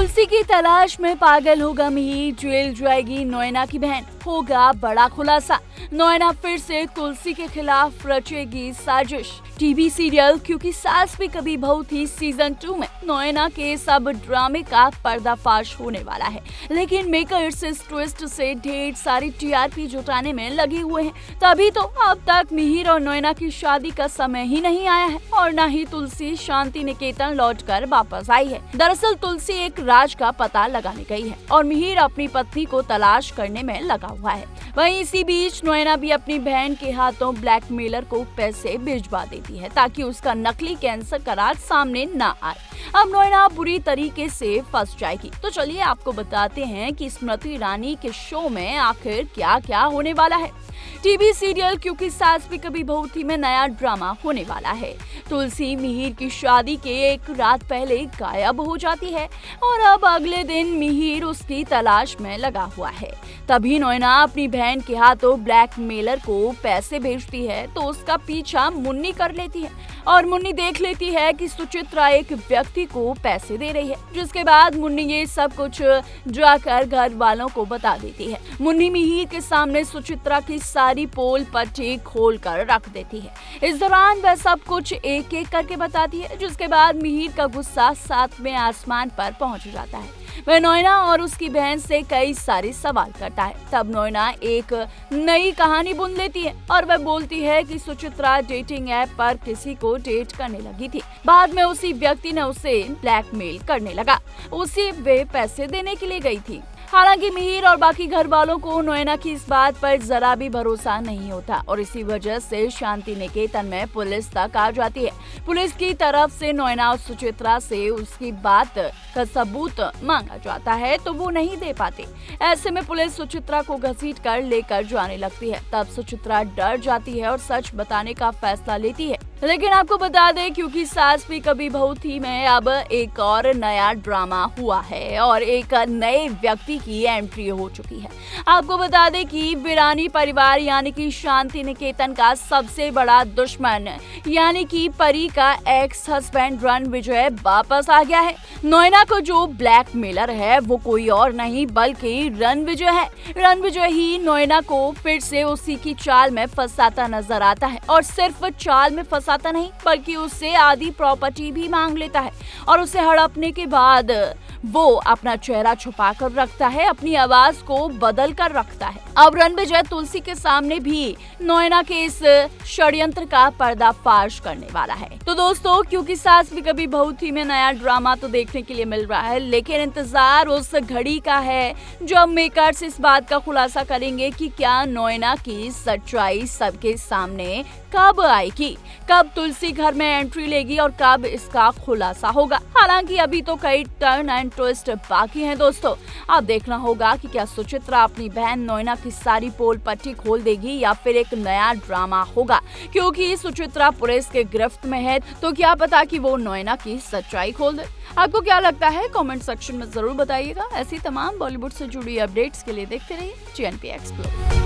तुलसी की तलाश में पागल होगा मिहिर, जेल जाएगी नोएना की बहन, होगा बड़ा खुलासा। नोएना फिर से तुलसी के खिलाफ रचेगी साजिश। टीवी सीरियल क्योंकि सास भी कभी बहू थी सीजन 2 में नोएना के सब ड्रामे का पर्दाफाश होने वाला है, लेकिन मेकर्स इस ट्विस्ट से ढेर सारी टीआरपी जुटाने में लगे हुए हैं। तभी तो अब तक मिहिर और नोएना की शादी का समय ही नहीं आया है और न ही तुलसी शांति निकेतन लौटकर वापस आई है। दरअसल तुलसी एक राज का पता लगाने गई है और मिहिर अपनी पत्नी को तलाश करने में लगा हुआ है। वहीं इसी बीच नोएना भी अपनी बहन के हाथों ब्लैकमेलर को पैसे भिजवा देती है ताकि उसका नकली कैंसर का राज सामने न आए। अब नोएना बुरी तरीके से फंस जाएगी। तो चलिए आपको बताते हैं कि स्मृति ईरानी के शो में आखिर क्या क्या होने वाला है। टीवी सीरियल क्योंकि सास भी कभी बहू थी में नया ड्रामा होने वाला है। तुलसी मिहिर की शादी के एक रात पहले गायब हो जाती है और अब अगले दिन मिहिर उसकी तलाश में लगा हुआ है। तभी नोएना अपनी बहन के हाथों ब्लैकमेलर को पैसे भेजती है तो उसका पीछा मुन्नी कर लेती है और मुन्नी देख लेती है कि सुचित्रा एक व्यक्ति को पैसे दे रही है, जिसके बाद मुन्नी ये सब कुछ जाकर घर वालों को बता देती है। मुन्नी मिहिर के सामने सुचित्रा की सारी पोल पट्टी खोल कर रख देती है। इस दौरान वह सब कुछ एक एक करके बताती है, जिसके बाद मिहिर का गुस्सा 7वें आसमान पर पहुंच जाता है। वह नोएना और उसकी बहन से कई सारे सवाल करता है। तब नोएना एक नई कहानी बुन लेती है और वह बोलती है कि सुचित्रा डेटिंग ऐप पर किसी को डेट करने लगी थी। बाद में उसी व्यक्ति ने उसे ब्लैकमेल करने लगा, उसे वे पैसे देने के लिए गई थी। हालांकि मिहिर और बाकी घर वालों को नोएना की इस बात पर जरा भी भरोसा नहीं होता और इसी वजह से शांति निकेतन में पुलिस तक आ जाती है। पुलिस की तरफ से नोएना और सुचित्रा से उसकी बात का सबूत मांगा जाता है तो वो नहीं दे पाते। ऐसे में पुलिस सुचित्रा को घसीट कर लेकर जाने लगती है। तब सुचित्रा डर जाती है और सच बताने का फैसला लेती है। लेकिन आपको बता दें क्योंकि सास भी कभी बहू थी में अब एक और नया ड्रामा हुआ है और एक नए व्यक्ति की एंट्री हो चुकी है। आपको बता दें कि वीरानी परिवार यानी कि शांति निकेतन का सबसे बड़ा दुश्मन यानी कि परी का एक्स हस्बैंड रणविजय वापस आ गया है। नोएना को जो ब्लैकमेलर है वो कोई और नहीं बल्कि रणविजय है। रणविजय ही नोएना को फिर से उसी की चाल में फंसाता नजर आता है और सिर्फ चाल में फंसाता नहीं बल्कि उससे आधी प्रॉपर्टी भी मांग लेता है और उसे हड़पने के बाद वो अपना चेहरा छुपा कर रखता है, अपनी आवाज को बदल कर रखता है। अब रणविजय तुलसी के सामने भी नोएना के इस षड्यंत्र का पर्दाफाश करने वाला है। तो दोस्तों क्योंकि सास भी कभी बहू थी में नया ड्रामा तो देखने के लिए मिल रहा है, लेकिन इंतजार उस घड़ी का है जब मेकर्स इस बात का खुलासा करेंगे कि क्या नोएना की सच्चाई सबके सामने कब आएगी, कब तुलसी घर में एंट्री लेगी और कब इसका खुलासा होगा। हालांकि अभी तो कई टर्न एंड ट्विस्ट बाकी हैं दोस्तों। अब देखना होगा कि क्या सुचित्रा अपनी बहन नोएना की सारी पोल पट्टी खोल देगी या फिर एक नया ड्रामा होगा। क्योंकि सुचित्रा पुलिस के गिरफ्त में है तो क्या पता कि वो नोएना की सच्चाई खोल दे। आपको क्या लगता है कमेंट सेक्शन में जरूर बताइएगा। ऐसी तमाम बॉलीवुड से जुड़ी अपडेट्स के लिए देखते रहिए GNP एक्सप्लोर।